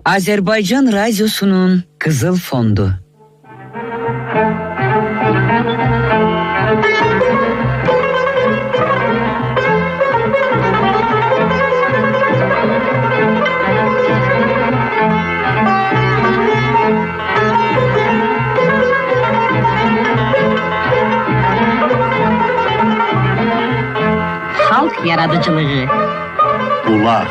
Azerbaycan Radyosu'nun Kızıl Fondu. Halk yaradıcılığı. Bulaq.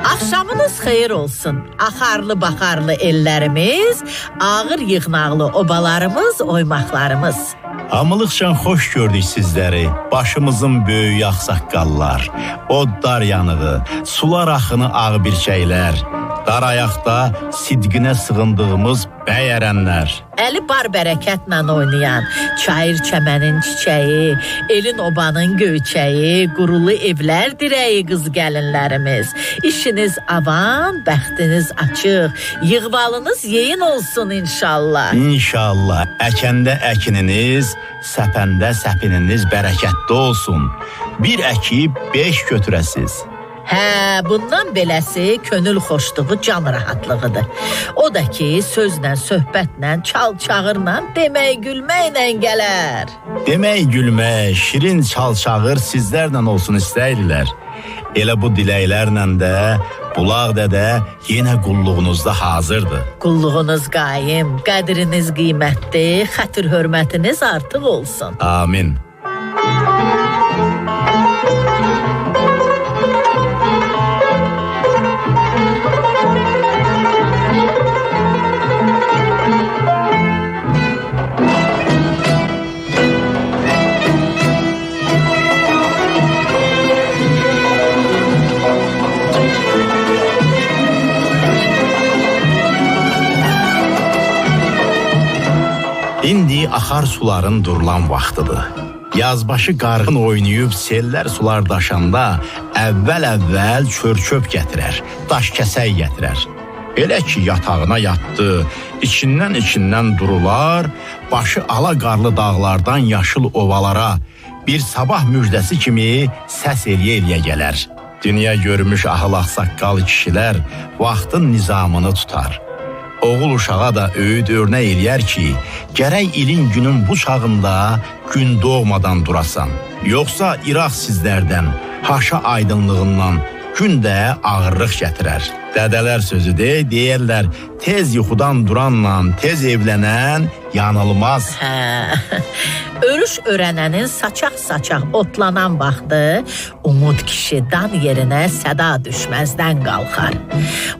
Axşamınız xeyir olsun. Axarlı baxarlı ellərimiz, ağır yığnaqlı obalarımız, oymaqlarımız. Hamılıqcan xoş gördük sizləri, başımızın böyük ağsaqqallar, odlar yanığı, sular axını ağ birçəklər, dar ayaqda sidqinə sığındığımız bəyərənlər. Əli bar bərəkətlə oynayan, çayır çəmənin çiçəyi, elin obanın göyçəyi, qurulu evlər dirəyi qız gəlinlərimiz. İşiniz avan, bəxtiniz açıq, yığvalınız yeyin olsun inşallah. İnşallah, əkəndə əkininiz, səpəndə səpininiz bərəkətli olsun. Bir əkib 5 götürəsiz. Hə, bundan beləsi könül xoşluğu can rahatlığıdır. O da ki, sözlə, söhbətlə, çal-çağırla, demək, gülməklə gələr. Demək, gülmək, şirin çal-çağır sizlərlə olsun istəyirlər. Elə bu diləklərlə də Bulaq dədə yenə qulluğunuzda hazırdır. Qulluğunuz qaim, qədriniz qiymətli, xətir hörmətiniz artıq olsun. Amin. İndi axar suların durulan vaxtıdır. Yazbaşı qarğın oynayıb sellər sular daşanda əvvəl çör-çöp gətirər, daş kəsək gətirər. Elə ki yatağına yatdı, içindən durular, başı ala qarlı dağlardan yaşıl ovalara bir sabah müjdəsi kimi səs eləyə gələr. Dünya görmüş ahıl ağsaqqal kişilər vaxtın nizamını tutar. Oğul uşağa da öyüd örnək eləyər ki, gərək ilin günün bu çağında gün doğmadan durasan. Yoxsa İraq sizlərdən, haşa aydınlığından gün də ağırlıq gətirər. Dədələr sözüdür, deyərlər, tez yuxudan duranla tez evlənən yanılmaz. Örüş örənənin saçaq-saçaq otlanan vaxtı Umud kişi dan yerinə səda düşməzdən qalxar.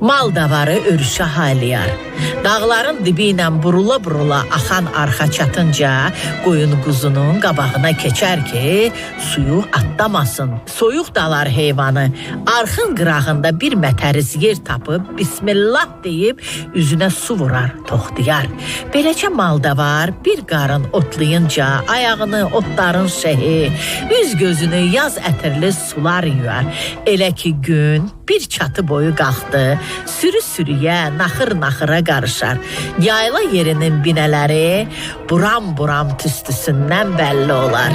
Mal davarı örüşə haylıyar. Dağların dibi ilə burula-burula axan arxa çatınca qoyun quzunun qabağına keçər ki, suyu atlamasın. Soyuq dalar heyvanı. Arxın qırağında bir mətəriz yer tapıb Bismillah deyib üzünə su vurar, toxtayar. Beləcə maldavar bir qarın otlayınca ayağını otların şəhi, üz gözünü yaz ətirli sular yuyar. Elə ki gün bir çatı boyu qalxdı, sürü-sürüyə, naxır-naxıra qarışar. Yayla yerinin binələri buram-buram tüstüsündən bəlli olar.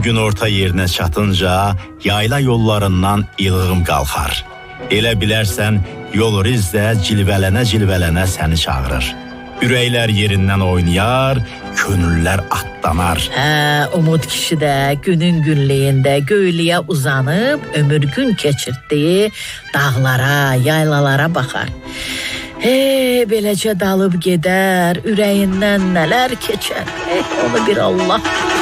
Gün orta yerinə çatınca yayla yollarından ilğım qalxar. Elə bilərsən yol rizdə cilvələnə səni çağırır. Ürəklər yerindən oynayar, könüllər atlanar. Umud kişi də günün günlüyündə göyliyə uzanıb ömür gün keçirtdiyi dağlara, yaylalara baxar. Beləcə dalıb gedər, ürəyindən nələr keçər, onu bir Allah bilir.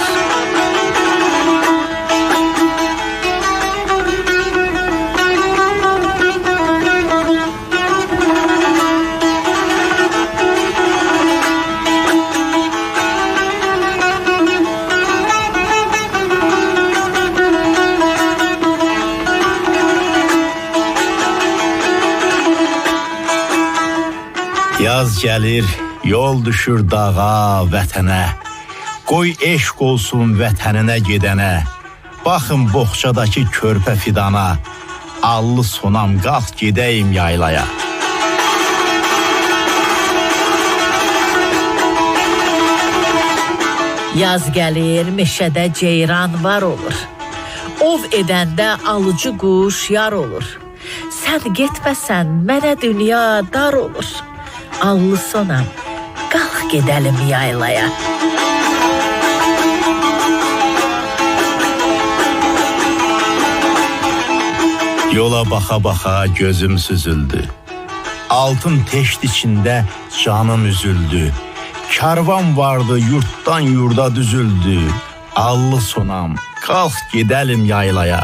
Yaz gəlir, yol düşür dağa, vətənə. Qoy eşq olsun vətəninə gedənə. Baxın boğçadakı körpə fidana. Allı sonam qalx gedəyim yaylaya. Yaz gəlir, meşədə ceyran var olur. Ov edəndə alıcı quş yar olur. Sən getməsən mənə dünya dar olur. Allı sonam, qalx gedəlim yaylaya. Yola baxa-baxa gözüm süzüldü. Altın teşt içində canım üzüldü. Karvan vardı, yurtdan yurda düzüldü. Allı sonam, qalx gedəlim yaylaya.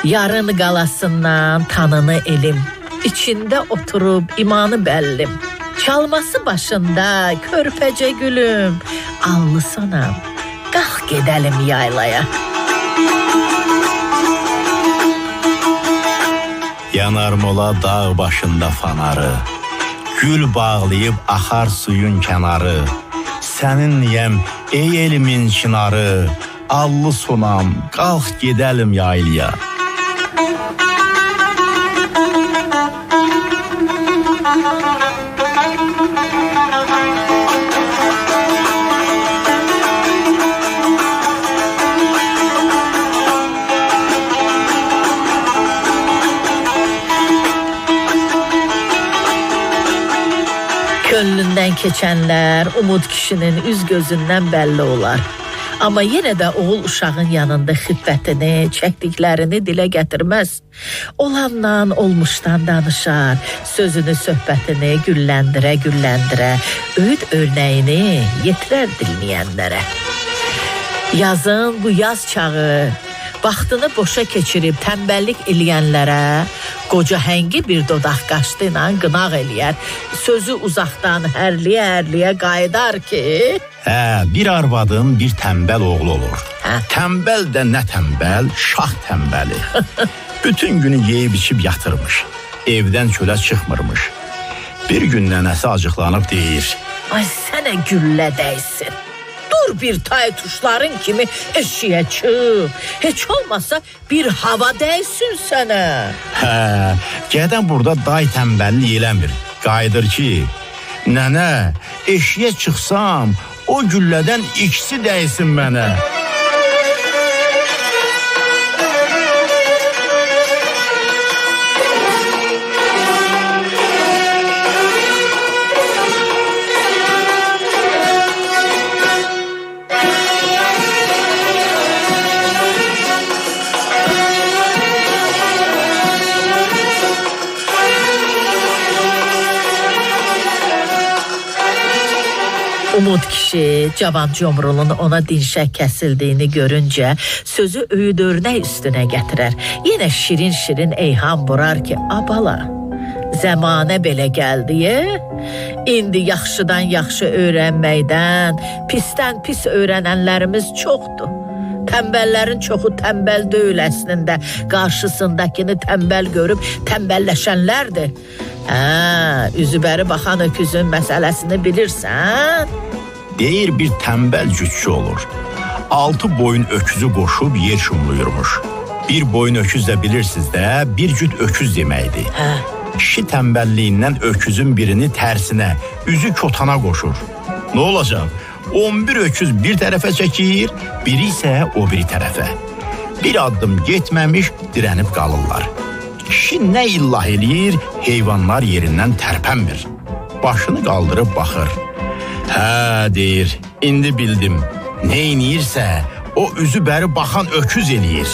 Yarın qalasından tanını elim, içində oturub imanı bəllim. Çalması başında körpəcə gülüm, allı sonam, qalx gedəlim yaylaya. Yanar mola dağ başında fanarı, gül bağlayıb axar suyun kənarı. Səninliyəm ey elimin çınarı, allı sonam, qalx gedəlim yaylaya. Könlündən keçənlər Umud kişinin üz gözündən bəlli olar. Amma yenə də oğul uşağın yanında xiffətini, çəkdiklərini dilə gətirməz. Olandan, olmuşdan danışar, sözünü, söhbətini gülləndirə, öğüt örnəyini yetirər dinləyənlərə. Yazın bu yaz çağı, vaxtını boşa keçirib tənbəllik eləyənlərə, qoca həngi bir dodaq qaşdı ilə qınaq eləyər. Sözü uzaqdan hərliyə qayıdar ki... Bir arvadın bir tənbəl oğlu olur. Tənbəl də nə tənbəl, şah tənbəli. Bütün günü yeyib içib yatırmış. Evdən çölə çıxmırmış. Bir gün nənəsi acıqlanıb deyir. Ay sənə güllə dəysin. Dur bir tay tuşların kimi eşiyə çıx. Heç olmasa bir hava dəysin sənə. Gədən burada day tənbəllik eləmir. Qayıdır ki, nənə, eşiyə çıxsam, o güllədən ikisi dəysin mənə. Umud kişi Cavan Comrulun ona dinşək kəsildiyini görüncə sözü öğüd örnək üstünə gətirər. Yenə şirin-şirin eyham vurar ki, abala, zəmanə belə gəldiyə, indi yaxşıdan yaxşı öyrənməkdən, pisdən pis öyrənənlərimiz çoxdur. Tənbəllərin çoxu tənbəl deyil əslində, qarşısındakini tənbəl görüb tənbəlləşənlərdir. Üzübəri baxan öküzün məsələsini bilirsən? Deyir bir tənbəl cütçü olur. 6 boyun öküzü qoşub yer şumluyurmuş. Bir boyun öküz də bilirsiniz də, bir cüt öküz deməkdir. Kişi tənbəlliyindən öküzün birini tərsinə, üzü kotana qoşur. Nə olacaq? 11 öküz bir tərəfə çəkir, biri isə o biri tərəfə. Bir addım getməmiş dirənib qalırlar. Kişi nə illah eləyir, heyvanlar yerindən tərpənmir. Başını qaldırıb baxır. Deyir, indi bildim. Neyniyirsə, o üzü bəri baxan öküz eləyir.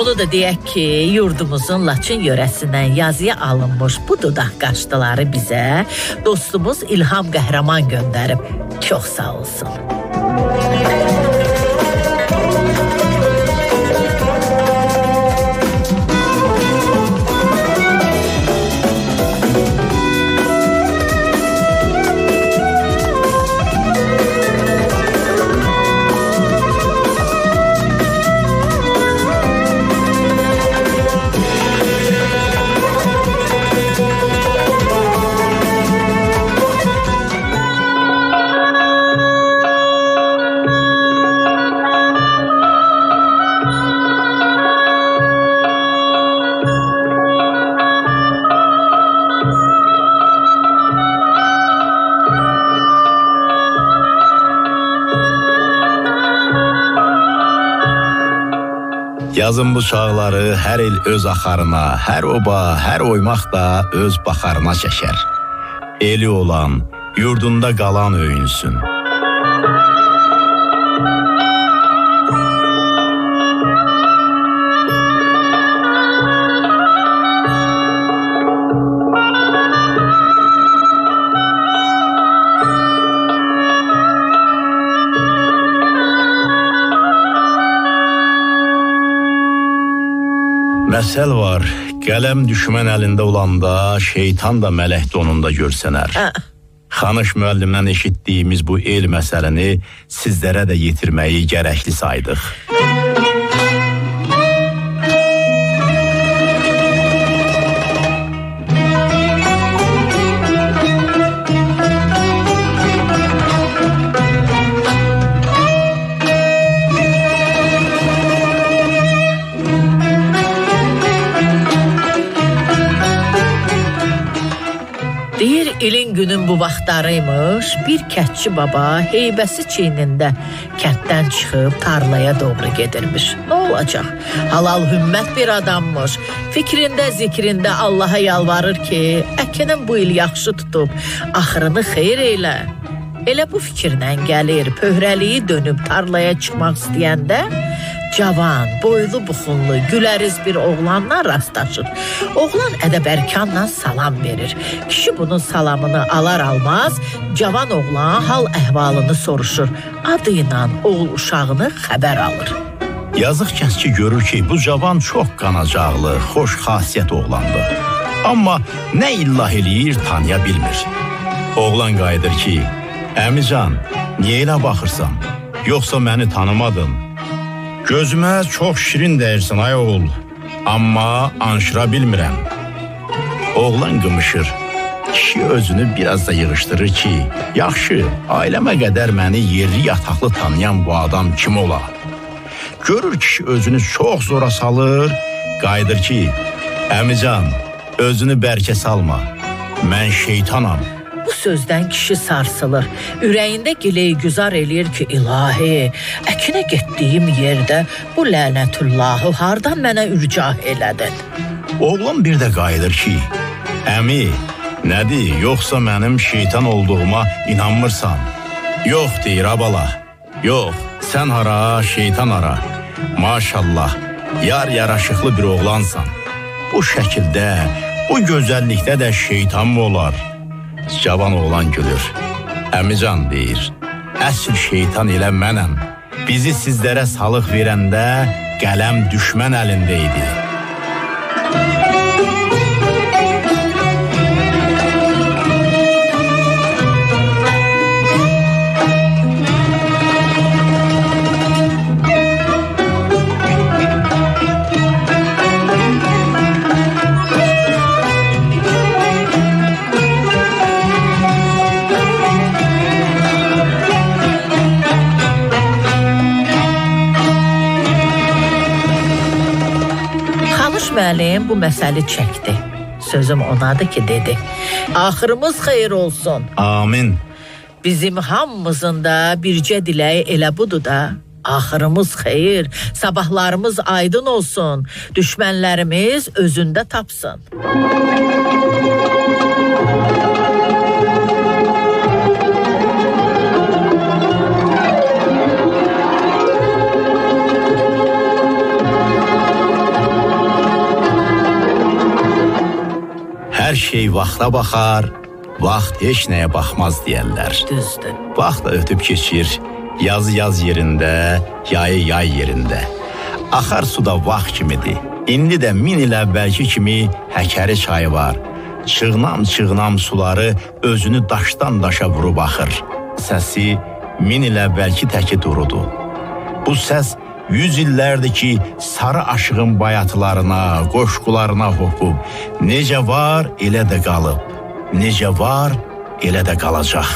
Onu da deyək ki, yurdumuzun Laçın yörəsindən yazıya alınmış bu dodaq qaşdıları bizə dostumuz İlham Qəhrəman göndərib. Çox sağ olsun. Yazın bu çağları hər il öz axarına, hər oba, hər oymaq da öz baxarına çəkər. Eli olan, yurdunda qalan öyünsün. Məsəl var, qələm düşmən əlində olanda şeytan da mələk donunda görsənər. Xanış müəllimdən eşitdiyimiz bu el məsələni sizlərə də yetirməyi gərəkli saydıq. Deyir, ilin günün bu vaxtlarıymış, bir kətçi baba heybəsi çiynində kənddən çıxıb tarlaya doğru gedirmiş. Nə olacaq? Halal hümmət bir adammış. Fikrində, zikrində Allaha yalvarır ki, əkinin bu il yaxşı tutub, axırını xeyir eylə. Elə bu fikirlə gəlir, pöhrəliyi dönüb tarlaya çıxmaq istəyəndə, cavan, boylu buxunlu, güləriz bir oğlanla rastlaşır. Oğlan ədəb-ərkanla salam verir. Kişi bunun salamını alar-almaz, cavan oğlan hal əhvalını soruşur. Adı ilə oğul uşağını xəbər alır. Yazıq kəsçi görür ki, bu cavan çox qanacaqlı, xoş xasiyyət oğlandır. Amma nə illah eləyir, tanıya bilmir. Oğlan qayıdır ki, əmican, niyə elə baxırsan? Yoxsa məni tanımadın? Gözümə çox şirin dəyirsən ay oğul, amma anşıra bilmirəm. Oğlan qımışır. Kişi özünü biraz da yığışdırır ki, yaxşı, ailəmə qədər məni yerli yataqlı tanıyan bu adam kim ola? Görür kişi özünü çox zora salır, qayıdır ki, əmican, özünü bərkə salma, mən şeytanam. Bu sözdən kişi sarsılır. Ürəyində gileygüzar eləyir ki, ilahi, əkinə getdiyim yerdə bu lənətullahı hardan mənə ürcah elədin? Oğlan bir də qayıdır ki, əmi, nədir, yoxsa mənim şeytan olduğuma inanmırsan? Yox deyir abala, yox, sən hara, şeytan hara. Maşallah, yar yaraşıqlı bir oğlansan. Bu şəkildə, bu gözəllikdə də şeytan mı olar? Cavan oğlan gülür. Əmican deyir, əsl şeytan elə mənəm. Bizi sizlərə salıq verəndə qələm düşmən əlində idi. Müəllim bu məsəli çəkdi. Sözüm onadır ki, dedi. Axırımız xeyir olsun. Amin. Bizim hamımızın da bircə diləyi elə budur da. Axırımız xeyir, sabahlarımız aydın olsun. Düşmənlərimiz özündə tapsın. şey vaxta baxar, vaxt heç nəyə baxmaz deyərlər. Düzdür. Vaxt da ötüb keçir, yazı yaz yerində, yayı yay yerində. Axar su da vaxt kimidir. İndi də 1000 il əvvəlki kimi Həkəri çayı var. Çığnam suları özünü daşdan daşa vurub axır. Səsi 1000 il əvvəlki təki durudu. Bu səs 100 illərdir ki, sarı aşığın bayatılarına, qoşqularına hopub. Necə var, elə də qalıb. Necə var, elə də qalacaq.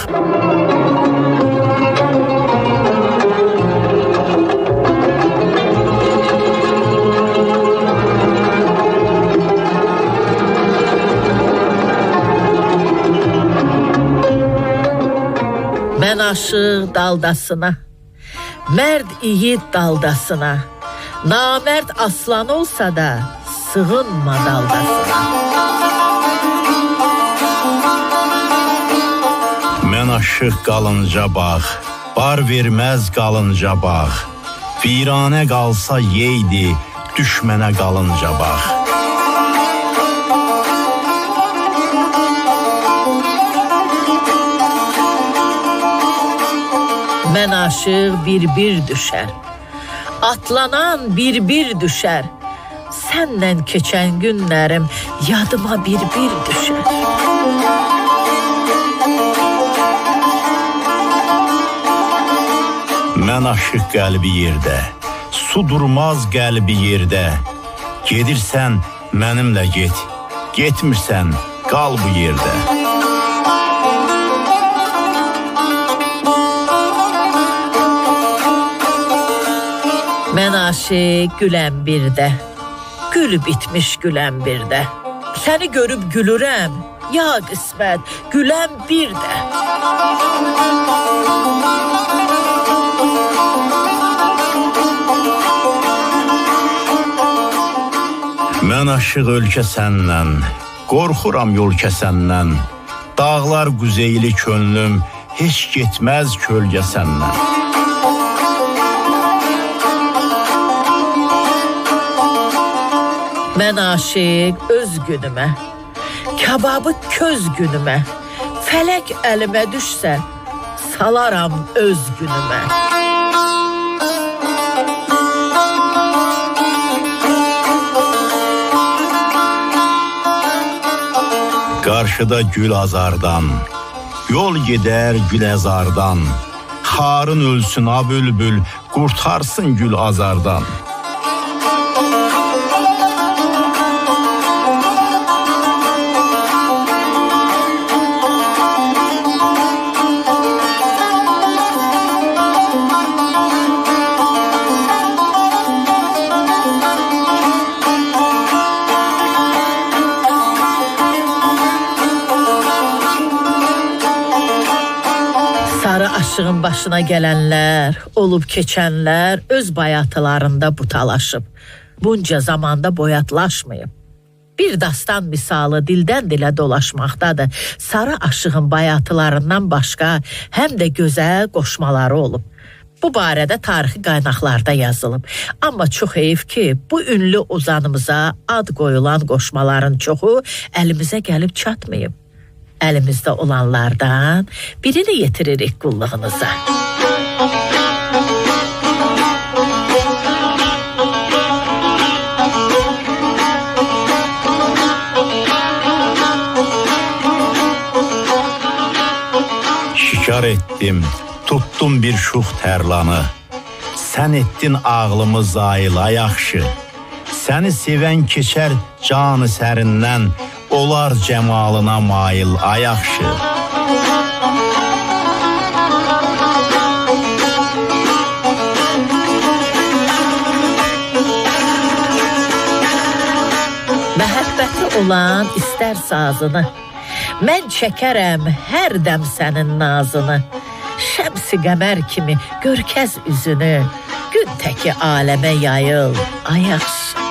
Mən aşıq daldasına, mərd yiğit daldasına, namərd aslan olsa da sığınma daldasına. Mən aşıq qalınca bağ, bar verməz qalınca bağ. Viranə qalsa yeydi, düşmənə qalınca bağ. Mən aşıq bir düşər, atlanan bir düşər. Səndən keçən günlərim yadıma bir düşər. Mən aşıq qəlbi yerdə, su durmaz qəlbi yerdə. Gedirsən, mənimlə get, getmirsən, qal bu yerdə. Mən aşıq güləm birdə, gül bitmiş güləm birdə. Səni görüb gülürəm, ya qismət, güləm birdə. Mən aşıq ölkə səndən, qorxuram yol kəsəndən. Dağlar quzeyli könlüm, heç getməz kölgə səndən. Mən aşıq öz günümə, kababı köz günümə. Fələk əlimə düşsə, salaram öz günümə. Qarşıda gül azardan, yol gedər gül əzardan. Xarın ölsün a bülbül, qurtarsın gül azardan. Sarı aşığın başına gələnlər, olub keçənlər öz bayatılarında butalaşıb. Bunca zamanda boyatlaşmayıb. Bir dastan misalı dildən dilə dolaşmaqdadır. Sarı aşığın bayatılarından başqa həm də gözəl qoşmaları olub. Bu barədə tarixi qaynaqlarda yazılıb. Amma çox heyif ki, bu ünlü ozanımıza ad qoyulan qoşmaların çoxu əlimizə gəlib çatmayıb. Əlimizdə olanlardan birini yetiririk qulluğunuza. Şikar etdim, tuttum bir şux tərlanı. Sən etdin ağlımı zayıla yaxşı. Səni sevən keçər canı sərindən, olar cəmalına mail ayaxşı. Məhəbbəti olan istər sazını, mən çəkərəm hər dəm sənin nazını. Şəmsi qəmər kimi görkəz üzünü, gün təki aləmə yayıl, ayaxşı.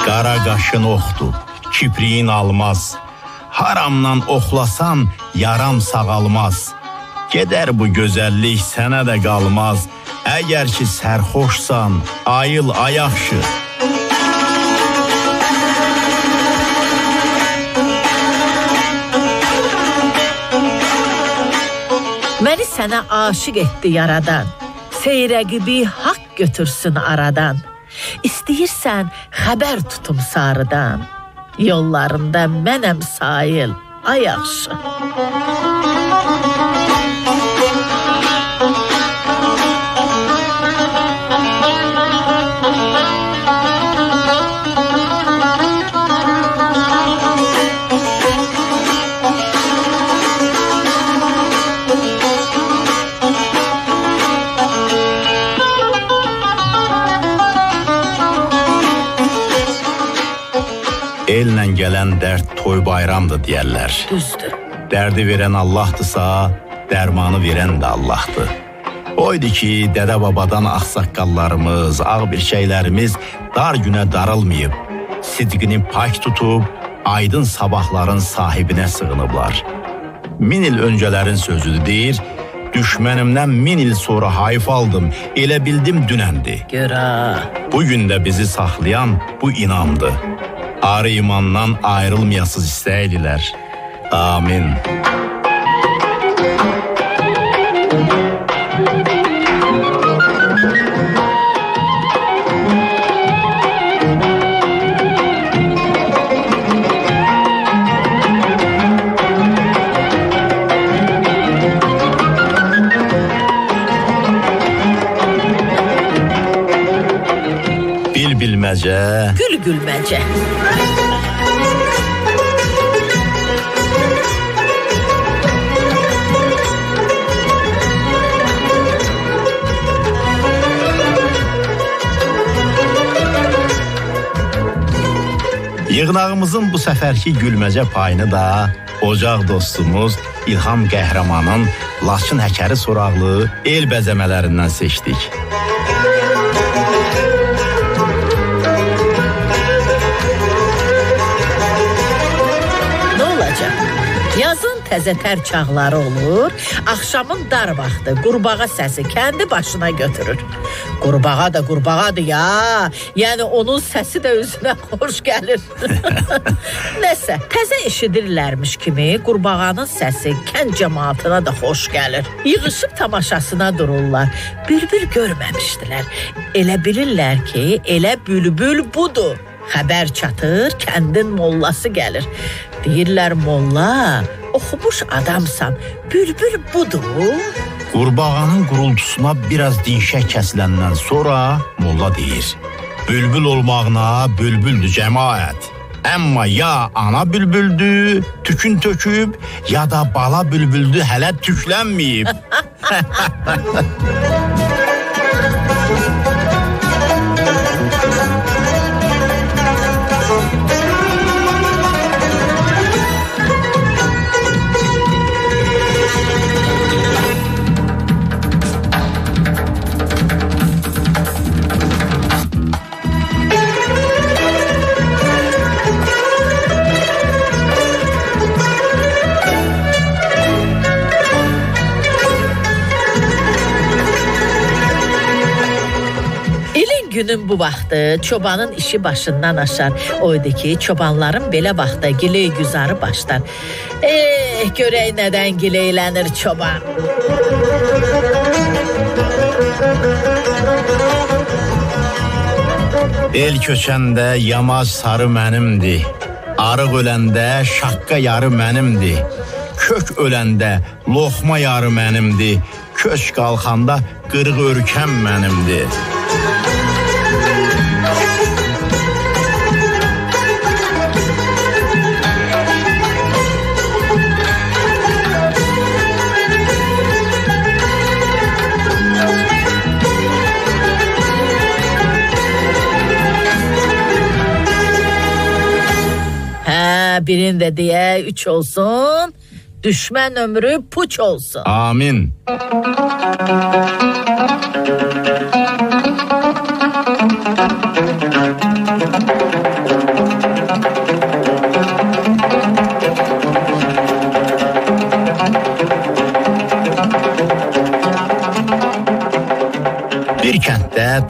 Qara qaşın oxdu, kipriyin almaz. Haramdan oxlasan yaram sağalmaz. Gedər bu gözəllik sənə də qalmaz. Əgər ki sərxoşsan, ayıl ayaqşı. Məni sənə aşiq etdi yaradan, seyrəqibi haqq götürsün aradan. İstəyirsən xəbər tutum sarıdan, yollarında mənəm sayıl, ayaqşı. Ellə gələn dərd toy bayramdır deyərlər. Düzdür. Dərdi verən Allahdısa, dərmanı verən də Allahdır. Oydu ki, dədə babadan ağsaqqallarımız, ağ birçəklərimiz dar günə darılmayıb, sidqini pak tutub, aydın sabahların sahibinə sığınıblar. 1000 il öncələrin sözüdür deyir, düşmənimdən 1000 il sonra hayf aldım, elə bildim dünəndi. Görə. Bugün də bizi saxlayan bu inamdı. Arı imandan ayrılmayasız istəydilər. Amin. Bilbilməcə, Gül-gülməcə. Yığnağımızın bu səfərki gülməcə payını da ocaq dostumuz İlham Qəhrəmanın Laçın Həkəri soraqlı el bəzəmələrindən seçdik. Yazın təzətər çağları olur, axşamın dar vaxtı qurbağa səsi kəndi başına götürür. Qurbağa da qurbağadır ya, yəni onun səsi də özünə xoş gəlir. Nəsə, təzə eşidirlərmiş kimi qurbağanın səsi kənd cəmaatına da xoş gəlir. Yığışıb tamaşasına dururlar, bülbül görməmişdilər. Elə bilirlər ki, elə bülbül budur. Xəbər çatır, kəndin mollası gəlir. Deyirlər molla, oxumuş adamsan, bülbül budur. Qurbağanın qurultusuna biraz dinşək kəsiləndən sonra molla deyir. Bülbül olmağına bülbüldür cəmaət. Amma ya ana bülbüldür, tükün töküb, ya da bala bülbüldür hələ tüklənməyib. Günün bu vaxtı çobanın işi başından aşar. Oydu ki, çobanların belə vaxtda giley güzarı başlar. Görək nədən gileylənir çoban. El köçəndə yamac sarı mənimdir. Arıq öləndə şaqqa yarı mənimdir. Kök öləndə loxma yarı mənimdir. Köç qalxanda qırıq örkəm mənimdir. Birin də deyə 3 olsun, düşmən ömrü puç olsun. Amin.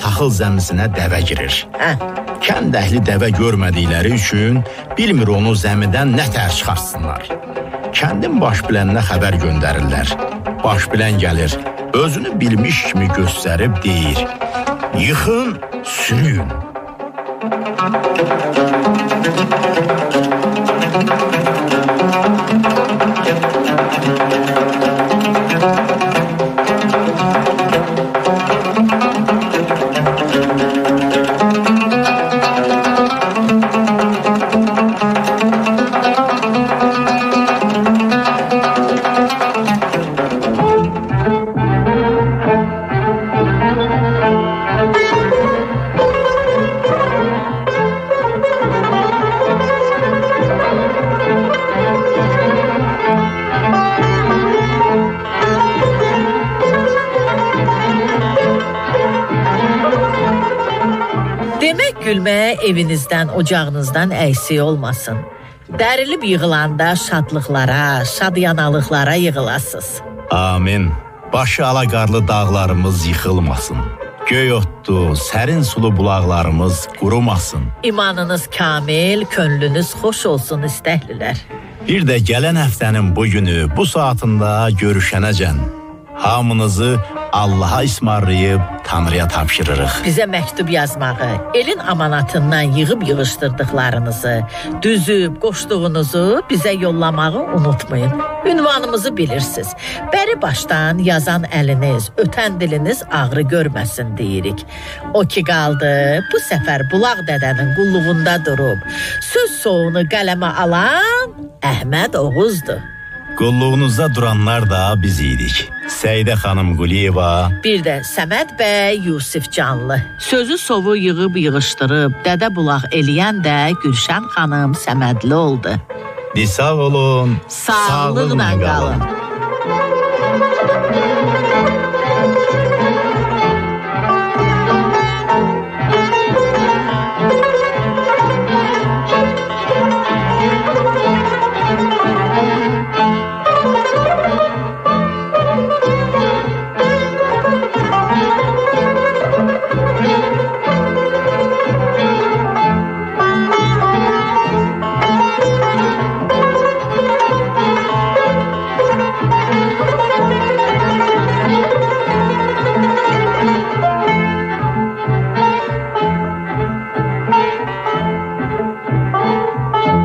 taxıl zəmisinə dəvə girir. Kənd əhli dəvə görmədikləri üçün bilmir onu zəmidən nə tər çıxartsınlar. Kəndin baş biləninə xəbər göndərirlər. Baş bilən gəlir, özünü bilmiş kimi göstərib deyir: "Yıxın, sürüyün." Demək gülməyə evinizdən, ocağınızdan əksik olmasın. Dərilib yığılanda şadlıqlara, şadyanalıqlara yığılasınız. Amin. Başı alaqarlı dağlarımız yıxılmasın. Göy otdu, sərin sulu bulaqlarımız qurumasın. İmanınız kamil, könlünüz xoş olsun istəhlilər. Bir də gələn həftənin bu günü, bu saatında görüşənəcən hamınızı Allaha ismarlayıb Tanrıya tapşırırıq. Bizə məktub yazmağı, elin amanatından yığıb yığışdırdıqlarınızı, düzüb qoşduğunuzu bizə yollamağı unutmayın. Ünvanımızı bilirsiniz. Bəri başdan yazan əliniz, ötən diliniz ağrı görməsin deyirik. O ki qaldı, bu səfər Bulaq dədənin qulluğunda durub, söz soğunu qələmə alan Əhməd Oğuzdur. Qulluğunuzda duranlar da biz idik. Səidə xanım Quliyeva, Bir də Səməd bəy Yusif Canlı. Sözü sovu yığıb yığışdırıb Dədə Bulaq eləyən də Gülşən xanım Səmədli oldu. sağ olun, Sağlıqla qalın.